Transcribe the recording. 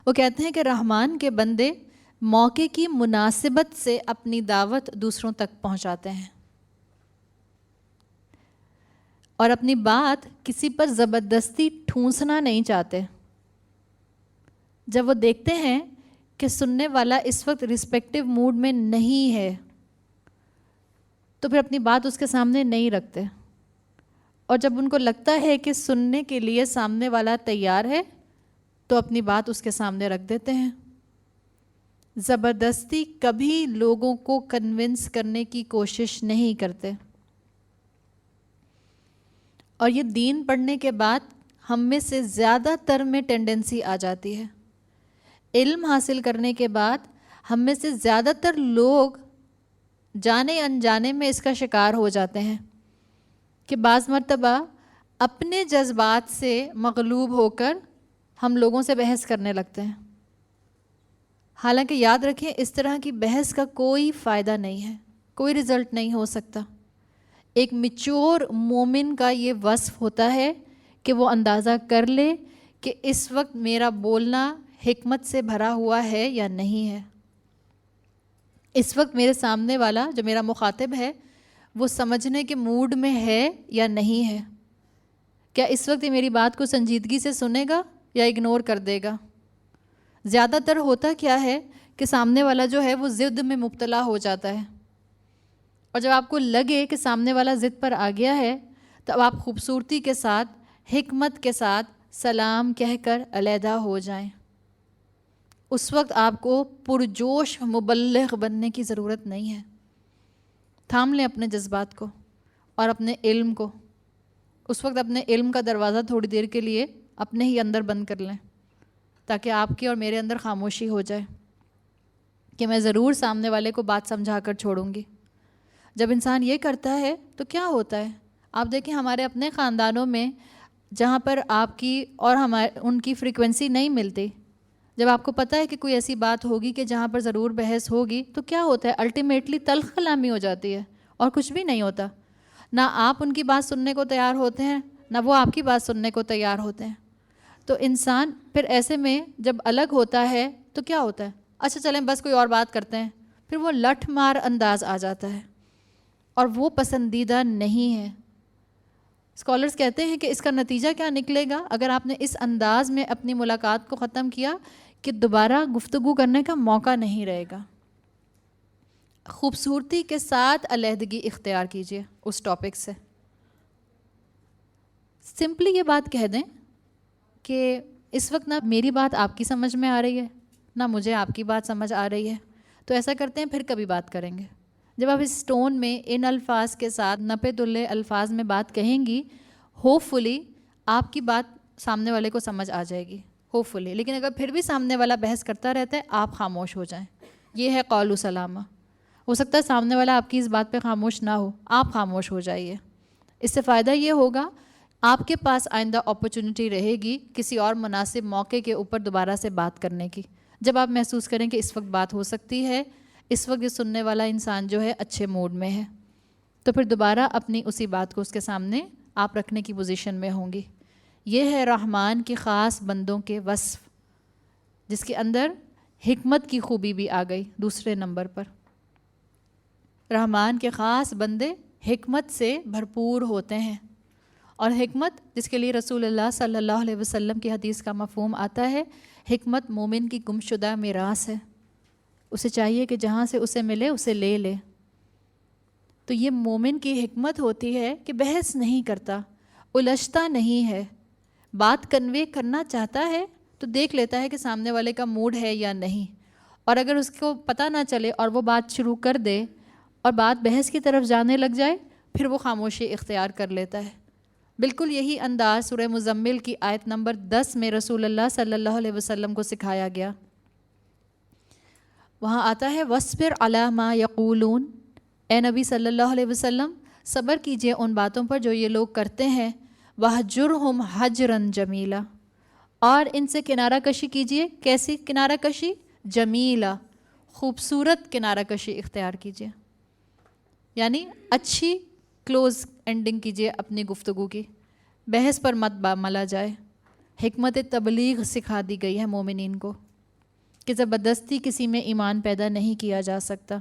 وہ کہتے ہیں کہ رحمان کے بندے موقع کی مناسبت سے اپنی دعوت دوسروں تک پہنچاتے ہیں اور اپنی بات کسی پر زبردستی ٹھونسنا نہیں چاہتے. جب وہ دیکھتے ہیں کہ سننے والا اس وقت رسپیکٹو موڈ میں نہیں ہے تو پھر اپنی بات اس کے سامنے نہیں رکھتے, اور جب ان کو لگتا ہے کہ سننے کے لیے سامنے والا تیار ہے تو اپنی بات اس کے سامنے رکھ دیتے ہیں. زبردستی کبھی لوگوں کو کنونس کرنے کی کوشش نہیں کرتے. اور یہ دین پڑھنے کے بعد ہم میں سے زیادہ تر میں ٹینڈنسی آ جاتی ہے. علم حاصل کرنے کے بعد ہم میں سے زیادہ تر لوگ جانے انجانے میں اس کا شکار ہو جاتے ہیں کہ بعض مرتبہ اپنے جذبات سے مغلوب ہو کر ہم لوگوں سے بحث کرنے لگتے ہیں. حالانکہ یاد رکھیں اس طرح کی بحث کا کوئی فائدہ نہیں ہے, کوئی رزلٹ نہیں ہو سکتا. ایک میچور مومن کا یہ وصف ہوتا ہے کہ وہ اندازہ کر لے کہ اس وقت میرا بولنا حکمت سے بھرا ہوا ہے یا نہیں ہے. اس وقت میرے سامنے والا جو میرا مخاطب ہے وہ سمجھنے کے موڈ میں ہے یا نہیں ہے. کیا اس وقت یہ میری بات کو سنجیدگی سے سنے گا یا اگنور کر دے گا. زیادہ تر ہوتا کیا ہے کہ سامنے والا جو ہے وہ ضد میں مبتلا ہو جاتا ہے, اور جب آپ کو لگے کہ سامنے والا ضد پر آ گیا ہے تو اب آپ خوبصورتی کے ساتھ حکمت کے ساتھ سلام کہہ کر علیحدہ ہو جائیں. اس وقت آپ کو پرجوش مبلغ بننے کی ضرورت نہیں ہے. تھام لیں اپنے جذبات کو اور اپنے علم کو. اس وقت اپنے علم کا دروازہ تھوڑی دیر کے لیے اپنے ہی اندر بند کر لیں تاکہ آپ کی اور میرے اندر خاموشی ہو جائے کہ میں ضرور سامنے والے کو بات سمجھا کر چھوڑوں گی. جب انسان یہ کرتا ہے تو کیا ہوتا ہے, آپ دیکھیں ہمارے اپنے خاندانوں میں جہاں پر آپ کی اور ان کی فریکوینسی نہیں ملتی, جب آپ کو پتہ ہے کہ کوئی ایسی بات ہوگی کہ جہاں پر ضرور بحث ہوگی تو کیا ہوتا ہے, الٹیمیٹلی تلخ کلامی ہو جاتی ہے اور کچھ بھی نہیں ہوتا. نہ آپ ان کی بات سننے کو تیار ہوتے ہیں نہ وہ آپ کی بات سننے کو تیار ہوتے ہیں. تو انسان پھر ایسے میں جب الگ ہوتا ہے تو کیا ہوتا ہے, اچھا چلیں بس کوئی اور بات کرتے ہیں, پھر وہ لٹھ مار انداز آ جاتا ہے اور وہ پسندیدہ نہیں ہے. اسکالرز کہتے ہیں کہ اس کا نتیجہ کیا نکلے گا اگر آپ نے اس انداز میں اپنی ملاقات کو ختم کیا کہ دوبارہ گفتگو کرنے کا موقع نہیں رہے گا. خوبصورتی کے ساتھ علیحدگی اختیار کیجیے اس ٹاپک سے. سمپلی یہ بات کہہ دیں کہ اس وقت نہ میری بات آپ کی سمجھ میں آ رہی ہے نہ مجھے آپ کی بات سمجھ آ رہی ہے, تو ایسا کرتے ہیں پھر کبھی بات کریں گے. جب آپ اس ٹون میں ان الفاظ کے ساتھ نپے تلے الفاظ میں بات کہیں گی, ہوپ فلی آپ کی بات سامنے والے کو سمجھ آ جائے گی, ہوپ فلی. لیکن اگر پھر بھی سامنے والا بحث کرتا رہتا ہے آپ خاموش ہو جائیں. یہ ہے قول و سلامہ. ہو سکتا ہے سامنے والا آپ کی اس بات پہ خاموش نہ ہو, آپ خاموش ہو جائیے. اس سے فائدہ یہ ہوگا آپ کے پاس آئندہ اپرچونٹی رہے گی کسی اور مناسب موقع کے اوپر دوبارہ سے بات کرنے کی. جب آپ محسوس کریں کہ اس وقت بات ہو سکتی ہے, اس وقت یہ سننے والا انسان جو ہے اچھے موڈ میں ہے, تو پھر دوبارہ اپنی اسی بات کو اس کے سامنے آپ رکھنے کی پوزیشن میں ہوں گی. یہ ہے رحمان کی خاص بندوں کے وصف, جس کے اندر حکمت کی خوبی بھی آ گئی دوسرے نمبر پر. رحمان کے خاص بندے حکمت سے بھرپور ہوتے ہیں, اور حکمت جس کے لیے رسول اللہ صلی اللہ علیہ وسلم کی حدیث کا مفہوم آتا ہے, حکمت مومن کی گم شدہ میراث ہے. اسے چاہیے کہ جہاں سے اسے ملے اسے لے لے. تو یہ مومن کی حکمت ہوتی ہے کہ بحث نہیں کرتا, الجھتا نہیں ہے, بات کنوے کرنا چاہتا ہے تو دیکھ لیتا ہے کہ سامنے والے کا موڈ ہے یا نہیں, اور اگر اس کو پتہ نہ چلے اور وہ بات شروع کر دے اور بات بحث کی طرف جانے لگ جائے پھر وہ خاموشی اختیار کر لیتا ہے. بالکل یہی انداز سورہ مزمل کی آیت نمبر 10 میں رسول اللہ صلی اللہ علیہ وسلم کو سکھایا گیا. وہاں آتا ہے وَاصْبِرْ عَلَىٰ مَا يَقُولُونَ, اے نبی صلی اللہ علیہ وسلم صبر کیجئے ان باتوں پر جو یہ لوگ کرتے ہیں, وَاهْجُرْهُمْ حَجْرًا جَمِيلًا, اور ان سے کنارہ کشی کیجئے. کیسی کنارہ کشی؟ جمیلا, خوبصورت کنارہ کشی اختیار کیجئے. یعنی اچھی کلوز اینڈنگ کیجئے اپنی گفتگو کی, بحث پر مت ملا جائے. حکمت تبلیغ سکھا دی گئی ہے مومنین کو. کہ زبردستی کسی میں ایمان پیدا نہیں کیا جا سکتا.